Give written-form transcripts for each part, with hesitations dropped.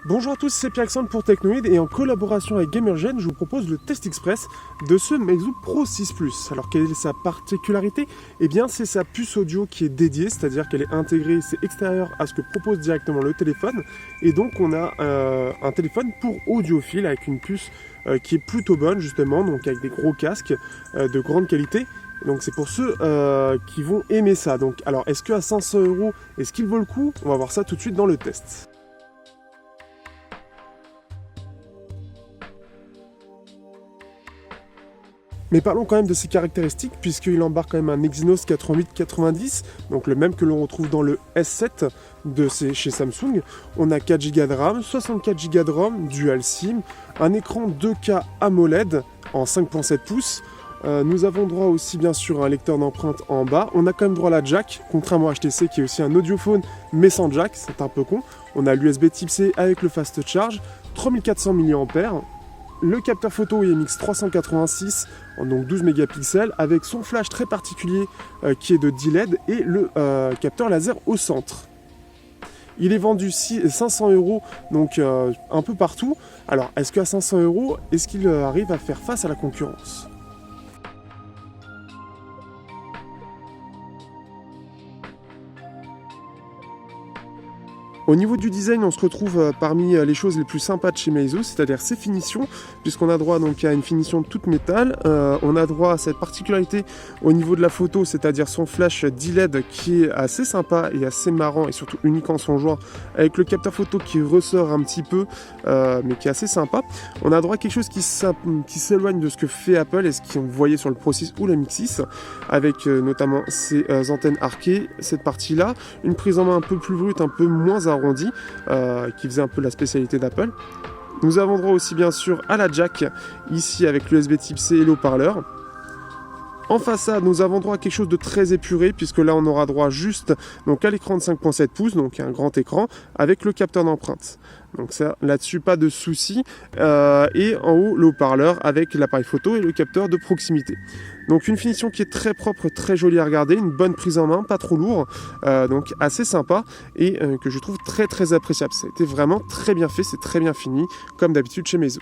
Bonjour à tous, c'est Pierre-Alexandre pour Technoid et en collaboration avec Gamergen, je vous propose le test express de ce Meizu Pro 6 Plus. Alors quelle est sa particularité? Eh bien c'est sa puce audio qui est dédiée, c'est-à-dire qu'elle est intégrée, c'est extérieur à ce que propose directement le téléphone. Et donc on a un téléphone pour audiophile avec une puce qui est plutôt bonne justement, donc avec des gros casques de grande qualité. Donc c'est pour ceux qui vont aimer ça. Donc alors est-ce qu'à 500 €, est-ce qu'il vaut le coup? On va voir ça tout de suite dans le test. Mais parlons quand même de ses caractéristiques, puisqu'il embarque quand même un Exynos 8890, donc le même que l'on retrouve dans le S7 chez Samsung. On a 4 Go de RAM, 64 Go de ROM, Dual SIM, un écran 2K AMOLED en 5.7 pouces. Nous avons droit aussi bien sûr à un lecteur d'empreintes en bas. On a quand même droit à la jack, contrairement à HTC qui est aussi un audiophone mais sans jack, c'est un peu con. On a l'USB Type C avec le Fast Charge, 3400 mAh. Le capteur photo IMX 386, donc 12 mégapixels, avec son flash très particulier qui est de 10 LED et le capteur laser au centre. Il est vendu 500 €, donc un peu partout. Alors, est-ce qu'à 500 €, est-ce qu'il arrive à faire face à la concurrence ? Au niveau du design, on se retrouve parmi les choses les plus sympas de chez Meizu, c'est-à-dire ses finitions, puisqu'on a droit donc à une finition toute métal. On a droit à cette particularité au niveau de la photo, c'est-à-dire son flash 10 LED qui est assez sympa et assez marrant et surtout unique en son genre, avec le capteur photo qui ressort un petit peu, mais qui est assez sympa. On a droit à quelque chose qui s'éloigne de ce que fait Apple et ce qu'on voyait sur le Pro 6 ou le Mix 6, avec notamment ces antennes arquées, cette partie-là, une prise en main un peu plus brute, un peu moins arrondi, qui faisait un peu la spécialité d'Apple. Nous avons droit aussi bien sûr à la jack, ici avec l'USB Type C et le haut-parleur. En façade, nous avons droit à quelque chose de très épuré, puisque là on aura droit juste donc à l'écran de 5.7 pouces, donc un grand écran, avec le capteur d'empreinte. Donc ça, là-dessus, pas de souci. Et en haut, le haut-parleur avec l'appareil photo et le capteur de proximité. Donc une finition qui est très propre, très jolie à regarder, une bonne prise en main, pas trop lourd, donc assez sympa et que je trouve très très appréciable. Ça a été vraiment très bien fait, c'est très bien fini, comme d'habitude chez Meizu.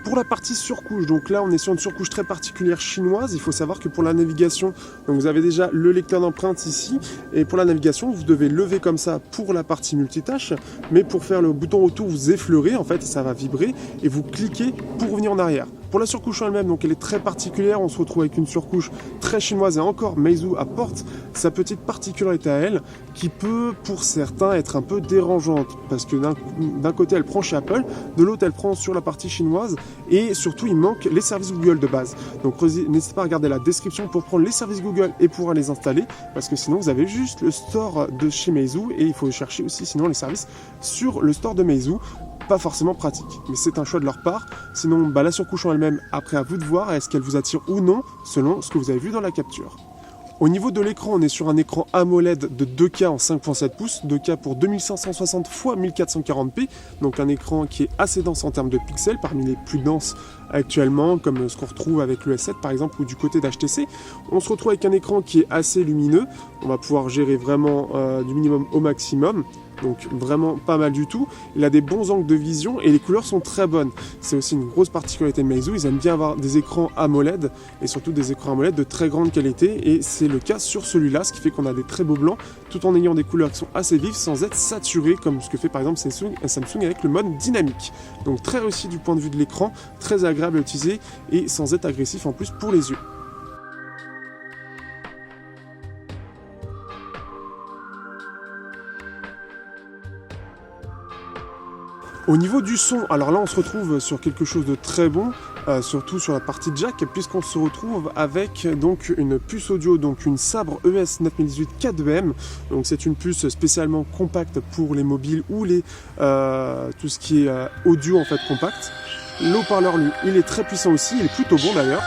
Pour la partie surcouche, donc là on est sur une surcouche très particulière chinoise. Il faut savoir que pour la navigation, donc vous avez déjà le lecteur d'empreintes ici, et pour la navigation vous devez lever comme ça pour la partie multitâche, mais pour faire le bouton retour vous effleurez en fait, ça va vibrer et vous cliquez pour revenir en arrière. Pour la surcouche en elle-même, donc elle est très particulière, on se retrouve avec une surcouche très chinoise et encore Meizu apporte sa petite particularité à elle qui peut pour certains être un peu dérangeante parce que d'un côté elle prend chez Apple, de l'autre elle prend sur la partie chinoise et surtout il manque les services Google de base. Donc n'hésitez pas à regarder la description pour prendre les services Google et pouvoir les installer parce que sinon vous avez juste le store de chez Meizu et il faut chercher aussi sinon les services sur le store de Meizu. Pas forcément pratique, mais c'est un choix de leur part. Sinon, la surcouche en elle-même, après à vous de voir, est-ce qu'elle vous attire ou non, selon ce que vous avez vu dans la capture. Au niveau de l'écran, on est sur un écran AMOLED de 2K en 5.7 pouces, 2K pour 2560 x 1440p, donc un écran qui est assez dense en termes de pixels, parmi les plus denses actuellement, comme ce qu'on retrouve avec le S7 par exemple, ou du côté d'HTC. On se retrouve avec un écran qui est assez lumineux, on va pouvoir gérer vraiment du minimum au maximum. Donc vraiment pas mal du tout. Il a des bons angles de vision et les couleurs sont très bonnes. C'est aussi une grosse particularité de Meizu, ils aiment bien avoir des écrans AMOLED et surtout des écrans AMOLED de très grande qualité et c'est le cas sur celui-là, ce qui fait qu'on a des très beaux blancs tout en ayant des couleurs qui sont assez vives sans être saturées comme ce que fait par exemple Samsung avec le mode dynamique. Donc très réussi du point de vue de l'écran, très agréable à utiliser et sans être agressif en plus pour les yeux. Au niveau du son, alors là on se retrouve sur quelque chose de très bon, surtout sur la partie jack, puisqu'on se retrouve avec donc une puce audio, donc une Sabre ES 9018 4VM. Donc c'est une puce spécialement compacte pour les mobiles ou tout ce qui est audio en fait compact. Le haut-parleur lui, il est très puissant aussi, il est plutôt bon d'ailleurs.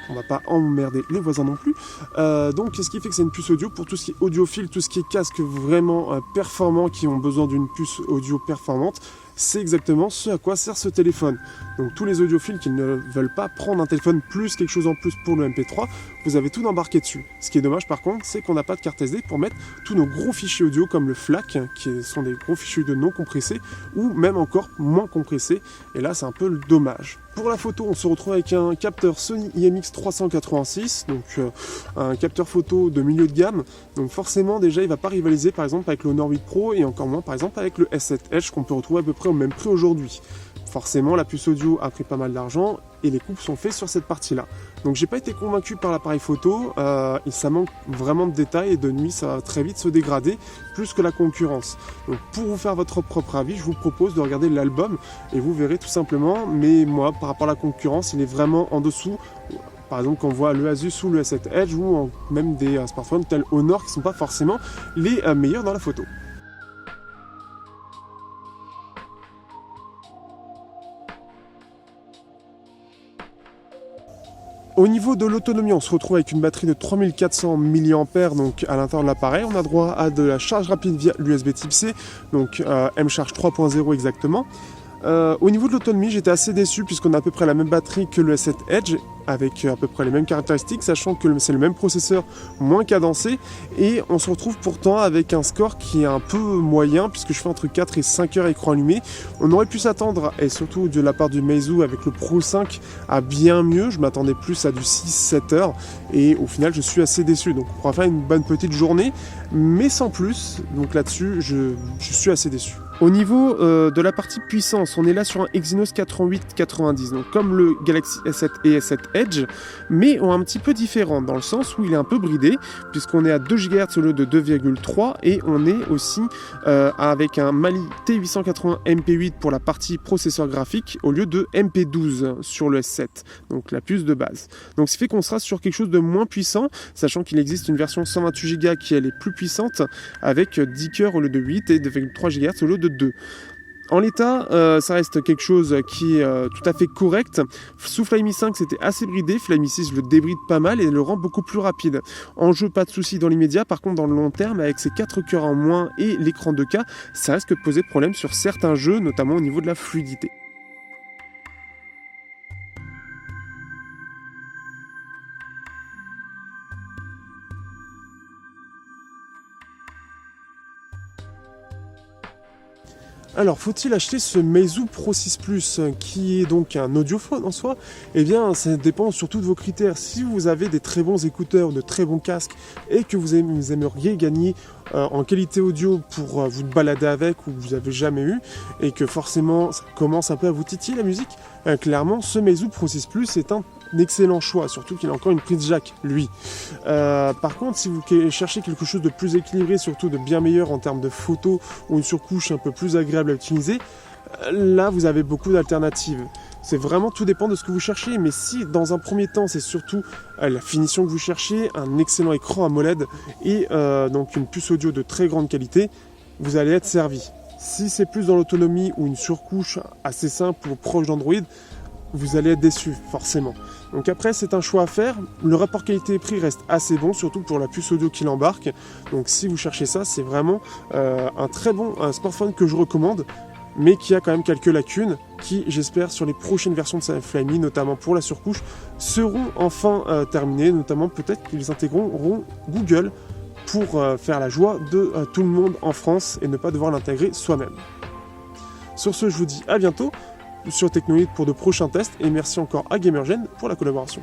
on va pas emmerder les voisins non plus. Donc qu'est-ce qui fait que c'est une puce audio pour tout ce qui est audiophile, tout ce qui est casque vraiment performant, qui ont besoin d'une puce audio performante. C'est exactement ce à quoi sert ce téléphone. Donc tous les audiophiles qui ne veulent pas prendre un téléphone plus quelque chose en plus pour le MP3, vous avez tout embarqué dessus. Ce qui est dommage par contre, c'est qu'on n'a pas de carte SD pour mettre tous nos gros fichiers audio comme le FLAC, qui sont des gros fichiers audio non compressés, ou même encore moins compressés. Et là c'est un peu le dommage. Pour la photo, on se retrouve avec un capteur Sony IMX386, donc un capteur photo de milieu de gamme. Donc forcément déjà il ne va pas rivaliser par exemple avec le Honor 8 Pro et encore moins par exemple avec le S7 Edge qu'on peut retrouver à peu près au même prix aujourd'hui. Forcément la puce audio a pris pas mal d'argent et les coupes sont faites sur cette partie-là. Donc j'ai pas été convaincu par l'appareil photo, et ça manque vraiment de détails et de nuit ça va très vite se dégrader plus que la concurrence. Donc pour vous faire votre propre avis, je vous propose de regarder l'album et vous verrez tout simplement, mais moi par rapport à la concurrence il est vraiment en dessous. Par exemple, quand on voit le Asus ou le S7 Edge ou même des smartphones tels Honor qui ne sont pas forcément les meilleurs dans la photo. Au niveau de l'autonomie, on se retrouve avec une batterie de 3400 mAh donc à l'intérieur de l'appareil. On a droit à de la charge rapide via l'USB Type C, donc M-Charge 3.0 exactement. Au niveau de l'autonomie, j'étais assez déçu puisqu'on a à peu près la même batterie que le S7 Edge avec à peu près les mêmes caractéristiques, sachant que c'est le même processeur moins cadencé et on se retrouve pourtant avec un score qui est un peu moyen puisque je fais entre 4 et 5 heures écran allumé. On aurait pu s'attendre, et surtout de la part du Meizu avec le Pro 5, à bien mieux. Je m'attendais plus à du 6-7 heures et au final je suis assez déçu. Donc on pourra faire une bonne petite journée mais sans plus, donc là-dessus je suis assez déçu. Au niveau de la partie puissance, on est là sur un Exynos 8890, donc comme le Galaxy S7 et S7 Edge, mais un petit peu différent, dans le sens où il est un peu bridé, puisqu'on est à 2 GHz au lieu de 2,3, et on est aussi avec un Mali T880 MP8 pour la partie processeur graphique, au lieu de MP12 sur le S7, donc la puce de base. Donc ce fait qu'on sera sur quelque chose de moins puissant, sachant qu'il existe une version 128 Go qui elle est plus puissante, avec 10 cœurs au lieu de 8 et 2,3 GHz au lieu de 2. En l'état, ça reste quelque chose qui est tout à fait correct. Sous Flyme 5, c'était assez bridé. Flyme 6 le débride pas mal et le rend beaucoup plus rapide. En jeu, pas de souci dans l'immédiat. Par contre, dans le long terme, avec ses 4 cœurs en moins et l'écran 2K, ça risque de poser problème sur certains jeux, notamment au niveau de la fluidité. Alors, faut-il acheter ce Meizu Pro 6 Plus, qui est donc un audiophone en soi? Eh bien, ça dépend surtout de vos critères. Si vous avez des très bons écouteurs, de très bons casques, et que vous aimeriez gagner en qualité audio pour vous balader avec, ou vous n'avez jamais eu, et que forcément, ça commence un peu à vous titiller la musique, clairement, ce Meizu Pro 6 Plus est un excellent choix, surtout qu'il a encore une prise jack, lui. Par contre, si vous cherchez quelque chose de plus équilibré, surtout de bien meilleur en termes de photos, ou une surcouche un peu plus agréable à utiliser, là, vous avez beaucoup d'alternatives. C'est vraiment, tout dépend de ce que vous cherchez, mais si dans un premier temps, c'est surtout la finition que vous cherchez, un excellent écran AMOLED et donc une puce audio de très grande qualité, vous allez être servi. Si c'est plus dans l'autonomie ou une surcouche assez simple ou proche d'Android, vous allez être déçu, forcément. Donc après, c'est un choix à faire. Le rapport qualité-prix reste assez bon, surtout pour la puce audio qu'il embarque. Donc si vous cherchez ça, c'est vraiment un très bon smartphone que je recommande, mais qui a quand même quelques lacunes, qui, j'espère, sur les prochaines versions de sa Flyme, notamment pour la surcouche, seront enfin terminées. Notamment, peut-être qu'ils intégreront Google pour faire la joie de tout le monde en France et ne pas devoir l'intégrer soi-même. Sur ce, je vous dis à bientôt sur Technoïd pour de prochains tests et merci encore à Gamergen pour la collaboration.